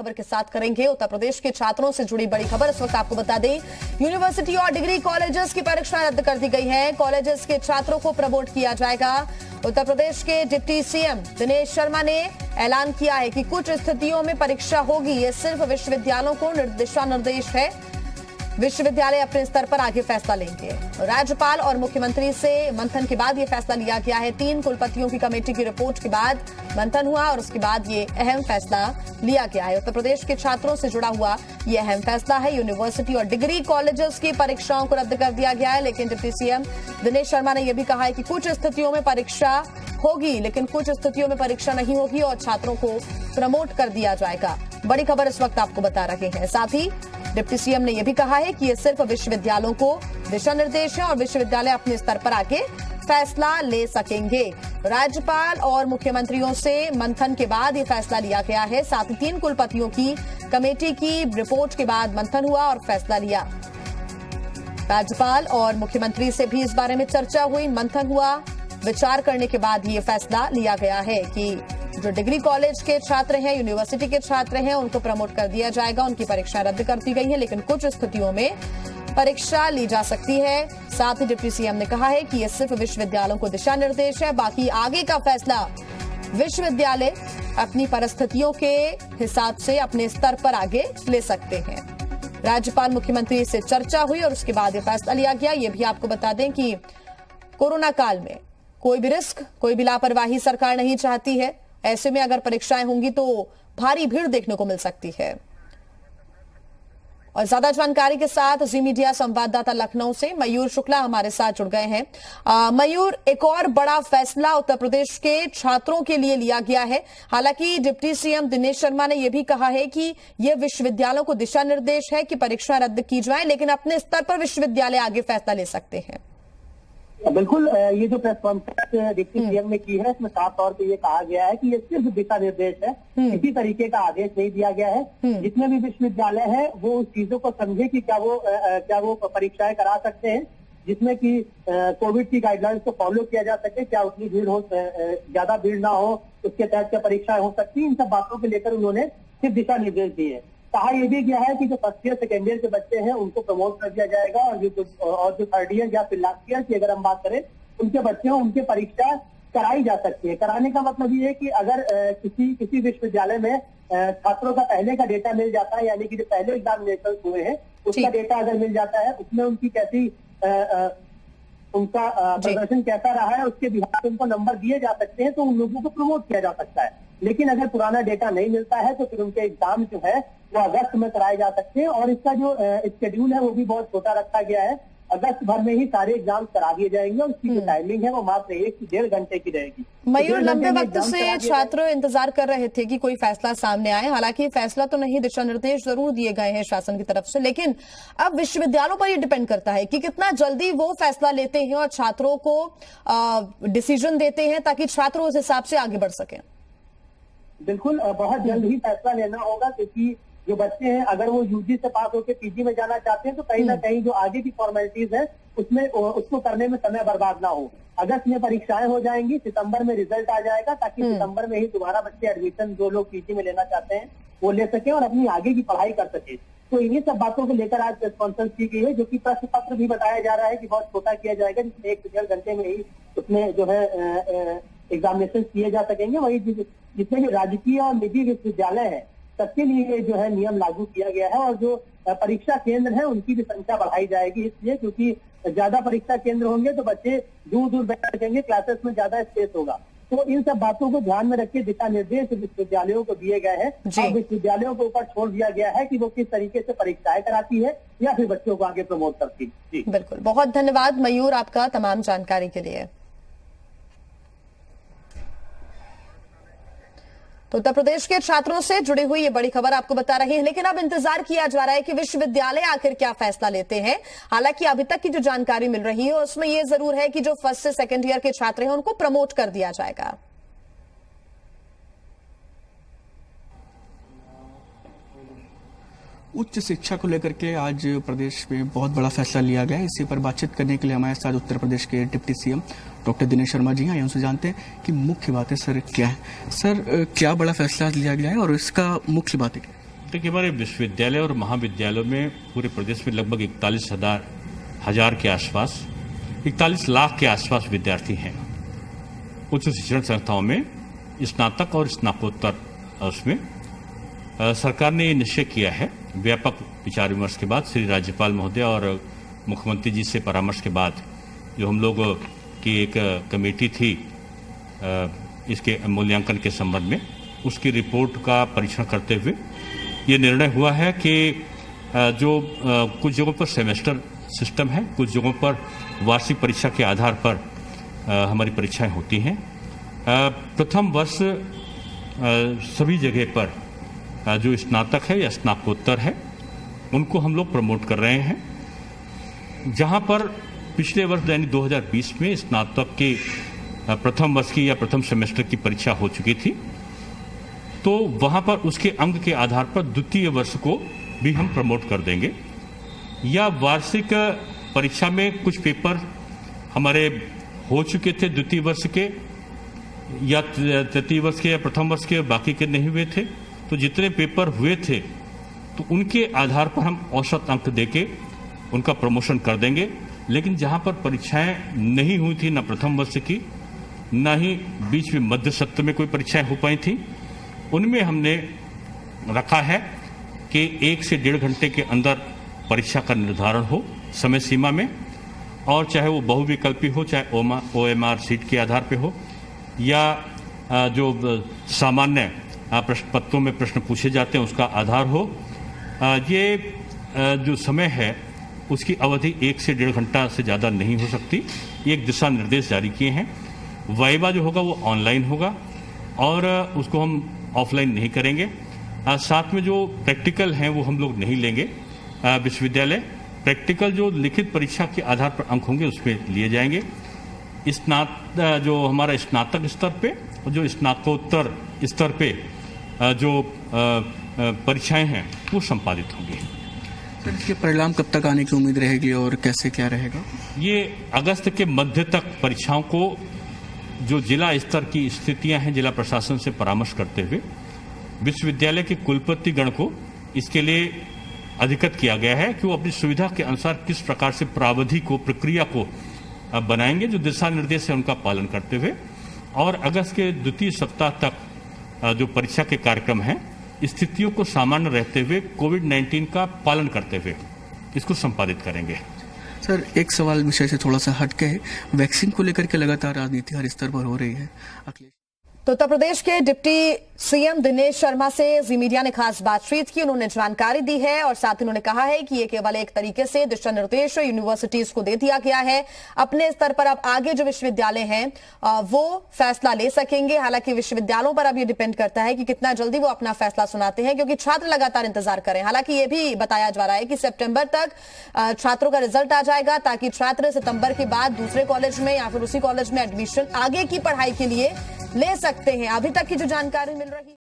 खबर के साथ करेंगे उत्तर प्रदेश के छात्रों से जुड़ी बड़ी खबर। इस वक्त आपको बता दें, यूनिवर्सिटी और डिग्री कॉलेजेस की परीक्षाएं रद्द कर दी गई हैं। कॉलेजेस के छात्रों को प्रमोट किया जाएगा। उत्तर प्रदेश के डिप्टी सीएम दिनेश शर्मा ने ऐलान किया है कि कुछ स्थितियों में परीक्षा होगी। ये सिर्फ विश्वविद्यालयों को दिशा निर्देश है। विश्वविद्यालय अपने स्तर पर आगे फैसला लेंगे। राज्यपाल और मुख्यमंत्री से मंथन के बाद यह फैसला लिया गया है। 3 कुलपतियों की कमेटी की रिपोर्ट के बाद मंथन हुआ और उसके बाद ये अहम फैसला लिया गया है। उत्तर प्रदेश के छात्रों से जुड़ा हुआ ये अहम फैसला है। यूनिवर्सिटी और डिग्री कॉलेजेस की परीक्षाओं को रद्द कर दिया गया है, लेकिन डिप्टी सीएम दिनेश शर्मा ने यह भी कहा है कि कुछ स्थितियों में परीक्षा होगी, लेकिन कुछ स्थितियों में परीक्षा नहीं होगी और छात्रों को प्रमोट कर दिया जाएगा। बड़ी खबर इस वक्त आपको बता रहे हैं। साथ ही डिप्टी सीएम ने यह भी कहा है कि यह सिर्फ विश्वविद्यालयों को दिशा निर्देश है और विश्वविद्यालय अपने स्तर पर आके फैसला ले सकेंगे। राज्यपाल और मुख्यमंत्रियों से मंथन के बाद यह फैसला लिया गया है। साथ ही 3 कुलपतियों की कमेटी की रिपोर्ट के बाद मंथन हुआ और फैसला लिया। राज्यपाल और मुख्यमंत्री से भी इस बारे में चर्चा हुई, मंथन हुआ, विचार करने के बाद ये फैसला लिया गया है कि जो डिग्री कॉलेज के छात्र हैं, यूनिवर्सिटी के छात्र हैं, उनको प्रमोट कर दिया जाएगा। उनकी परीक्षा रद्द कर दी गई है, लेकिन कुछ स्थितियों में परीक्षा ली जा सकती है। साथ ही डिप्टी सीएम ने कहा है कि यह सिर्फ विश्वविद्यालयों को दिशा निर्देश है, बाकी आगे का फैसला विश्वविद्यालय अपनी परिस्थितियों के हिसाब से अपने स्तर पर आगे ले सकते हैं। राज्यपाल मुख्यमंत्री से चर्चा हुई और उसके बाद यह फैसला लिया गया। ये भी आपको बता दें कि कोरोना काल में कोई भी रिस्क, कोई भी लापरवाही सरकार नहीं चाहती है। ऐसे में अगर परीक्षाएं होंगी तो भारी भीड़ देखने को मिल सकती है। और ज्यादा जानकारी के साथ जी मीडिया संवाददाता लखनऊ से मयूर शुक्ला हमारे साथ जुड़ गए हैं। मयूर, एक और बड़ा फैसला उत्तर प्रदेश के छात्रों के लिए लिया गया है। हालांकि डिप्टी सीएम दिनेश शर्मा ने यह भी कहा है कि यह विश्वविद्यालयों को दिशा निर्देश है कि परीक्षा रद्द की जाए, लेकिन अपने स्तर पर विश्वविद्यालय आगे फैसला ले सकते हैं। बिल्कुल, ये जो प्रेस कॉन्फ्रेंस डिप्टी सीएम ने की है, इसमें साफ तौर पे ये कहा गया है कि ये सिर्फ दिशा निर्देश है, किसी तरीके का आदेश नहीं दिया गया है। जितने भी विश्वविद्यालय है वो उस चीजों को समझे कि क्या वो परीक्षाएं करा सकते हैं, जिसमें कि कोविड की गाइडलाइंस को फॉलो किया जा सके, क्या उतनी भीड़ हो, ज्यादा भीड़ ना हो, उसके तहत क्या परीक्षाएं हो सकती है। इन सब बातों को लेकर उन्होंने सिर्फ दिशा निर्देश दिए। कहा यह भी गया है कि जो फर्स्ट ईयर सेकेंड ईयर के बच्चे हैं उनको प्रमोट कर दिया जाएगा और जो थर्ड ईयर या फिर लास्ट ईयर की अगर हम बात करें उनके बच्चे हैं, उनकी परीक्षा कराई जा सकती है। कराने का मतलब ये है कि अगर किसी विश्वविद्यालय में छात्रों का पहले का डेटा मिल जाता है, यानी कि जो पहले एग्जामिनेशन हुए हैं उसका डेटा अगर मिल जाता है, उसमें उनकी कैसी उनका प्रदर्शन कैसा रहा है, उसके बिहार पे उनको नंबर दिए जा सकते हैं, तो उन लोगों को प्रमोट किया जा सकता है। लेकिन अगर पुराना डेटा नहीं मिलता है तो फिर उनके एग्जाम जो है वो अगस्त में कराए जा सकते हैं। और इसका जो शेड्यूल है वो भी बहुत छोटा रखा गया है। अगस्त भर में ही सारे एग्जाम करा दिए जाएंगे और उसकी जो टाइमिंग है वो मात्र 1 से 1.5 घंटे की रहेगी। मयूर, लंबे वक्त से छात्र इंतजार कर रहे थे कि कोई फैसला सामने आए। हालांकि फैसला तो नहीं, दिशा निर्देश जरूर दिए गए हैं शासन की तरफ से, लेकिन अब विश्वविद्यालयों पर ये डिपेंड करता है कि कितना जल्दी वो फैसला लेते हैं और छात्रों को डिसीजन देते हैं ताकि छात्र उस हिसाब से आगे बढ़ सकें। बिल्कुल, बहुत जल्द ही फैसला लेना होगा, क्योंकि जो बच्चे हैं अगर वो यूजी से पास होकर पीजी में जाना चाहते हैं तो कहीं ना कहीं जो आगे की फॉर्मेलिटीज है उसमें उसको करने में समय बर्बाद ना हो। अगस्त में परीक्षाएं हो जाएंगी, सितंबर में रिजल्ट आ जाएगा, ताकि सितंबर में ही दोबारा बच्चे एडमिशन जो लोग पीजी में लेना चाहते हैं वो ले सके और अपनी आगे की पढ़ाई कर सके। तो इन्हीं सब बातों को लेकर आज प्रेस कॉन्फ्रेंस की गई है, जो कि प्रश्न पत्र भी बताया जा रहा है कि बहुत छोटा किया जाएगा, जिसमें 1 से 1.5 घंटे में ही उसमें जो है एग्जामिनेशन किए जा सकेंगे। वही जितने भी राजकीय और निजी विश्वविद्यालय है सबके लिए जो है नियम लागू किया गया है और जो परीक्षा केंद्र है उनकी भी संख्या बढ़ाई जाएगी, इसलिए क्योंकि ज्यादा परीक्षा केंद्र होंगे तो बच्चे दूर दूर बैठ सकेंगे, क्लासेस में ज्यादा स्पेस होगा। तो इन सब बातों को ध्यान में रख के दिशा निर्देश विश्वविद्यालयों को दिए गए हैं और विश्वविद्यालयों के ऊपर छोड़ दिया गया है कि वो किस तरीके से परीक्षाएं कराती है या फिर बच्चों को आगे प्रमोट करती है। जी बिल्कुल, बहुत धन्यवाद मयूर आपका तमाम जानकारी के लिए। तो उत्तर प्रदेश के छात्रों से जुड़ी हुई ये बड़ी खबर आपको बता रहे हैं, लेकिन अब इंतजार किया जा रहा है कि विश्वविद्यालय आखिर क्या फैसला लेते हैं। हालांकि अभी तक की जो जानकारी मिल रही है उसमें यह जरूर है कि जो फर्स्ट से सेकंड ईयर के छात्र हैं उनको प्रमोट कर दिया जाएगा। उच्च शिक्षा को लेकर के आज प्रदेश में बहुत बड़ा फैसला लिया गया है। इसी पर बातचीत करने के लिए हमारे साथ उत्तर प्रदेश के deputy CM doctor Dinesh Sharma ji हैं। उनसे जानते हैं कि मुख्य बातें सर क्या है। सर, क्या बड़ा फैसला लिया गया है और इसका मुख्य बातें क्या? देखिए, हमारे विश्वविद्यालय और महाविद्यालयों में पूरे प्रदेश में लगभग 41,000 के आसपास 41 लाख के आसपास विद्यार्थी हैं। उच्च शिक्षण संस्थाओं में स्नातक और स्नातकोत्तर उसमें सरकार ने निश्चय किया है, व्यापक विचार विमर्श के बाद, श्री राज्यपाल महोदय और मुख्यमंत्री जी से परामर्श के बाद, जो हम लोग की एक कमेटी थी इसके मूल्यांकन के संबंध में, उसकी रिपोर्ट का परीक्षण करते हुए ये निर्णय हुआ है कि जो कुछ जगहों पर सेमेस्टर सिस्टम है, कुछ जगहों पर वार्षिक परीक्षा के आधार पर हमारी परीक्षाएं होती हैं। प्रथम वर्ष सभी जगह पर जो स्नातक है या स्नातकोत्तर है उनको हम लोग प्रमोट कर रहे हैं। जहां पर पिछले वर्ष यानी 2020 में स्नातक के प्रथम वर्ष की या प्रथम सेमेस्टर की परीक्षा हो चुकी थी, तो वहां पर उसके अंक के आधार पर द्वितीय वर्ष को भी हम प्रमोट कर देंगे। या वार्षिक परीक्षा में कुछ पेपर हमारे हो चुके थे द्वितीय वर्ष के या तृतीय वर्ष के या प्रथम वर्ष के, बाकी के नहीं हुए थे, तो जितने पेपर हुए थे तो उनके आधार पर हम औसत अंक देके उनका प्रमोशन कर देंगे। लेकिन जहां पर परीक्षाएं नहीं हुई थी, न प्रथम वर्ष की न ही बीच में मध्य सत्र में कोई परीक्षाएं हो पाई थी, उनमें हमने रखा है कि 1 से 1.5 घंटे के अंदर परीक्षा का निर्धारण हो समय सीमा में, और चाहे वो बहुविकल्पी हो, चाहे OMR सीट के आधार पे हो या जो सामान्य प्रश्न पत्रों में प्रश्न पूछे जाते हैं उसका आधार हो। ये जो समय है उसकी अवधि 1 से 1.5 घंटा से ज़्यादा नहीं हो सकती। ये एक दिशा निर्देश जारी किए हैं। वाइवा जो होगा वो ऑनलाइन होगा और उसको हम ऑफलाइन नहीं करेंगे। साथ में जो प्रैक्टिकल हैं वो हम लोग नहीं लेंगे। विश्वविद्यालय प्रैक्टिकल जो लिखित परीक्षा के आधार पर अंक होंगे उसमें लिए जाएंगे। जो हमारा स्नातक स्तर पे और जो स्नातकोत्तर स्तर पे जो परीक्षाएं हैं वो संपादित होंगी। सर, इसके परिणाम कब तक आने की उम्मीद रहेगी और कैसे क्या रहेगा? ये अगस्त के मध्य तक परीक्षाओं को जो जिला स्तर की स्थितियां हैं जिला प्रशासन से परामर्श करते हुए विश्वविद्यालय के कुलपति गण को इसके लिए अधिकृत किया गया है कि वो अपनी सुविधा के अनुसार किस प्रकार से प्रावधि को, प्रक्रिया को बनाएंगे, जो दिशा निर्देश है उनका पालन करते हुए, और अगस्त के द्वितीय सप्ताह तक जो परीक्षा के कार्यक्रम हैं स्थितियों को सामान्य रहते हुए कोविड-19 का पालन करते हुए इसको संपादित करेंगे। सर, एक सवाल विषय से थोड़ा सा हटके है, वैक्सीन को लेकर के लगातार राजनीति हर स्तर पर हो रही है। तो उत्तर प्रदेश के डिप्टी सीएम दिनेश शर्मा से जी मीडिया ने खास बातचीत की। उन्होंने जानकारी दी है और साथ ही उन्होंने कहा है कि ये केवल एक तरीके से दिशा निर्देश यूनिवर्सिटीज को दे दिया गया है। अपने स्तर पर अब आगे जो विश्वविद्यालय हैं वो फैसला ले सकेंगे। हालांकि विश्वविद्यालयों पर अब ये डिपेंड करता है कि कितना जल्दी वो अपना फैसला सुनाते हैं, क्योंकि छात्र लगातार इंतजार करें। हालांकि ये भी बताया जा रहा है कि सितंबर तक छात्रों का रिजल्ट आ जाएगा, ताकि छात्र सितंबर के बाद दूसरे कॉलेज में या फिर उसी कॉलेज में एडमिशन आगे की पढ़ाई के लिए ले सकते हैं। अभी तक की जो जानकारी मिल रही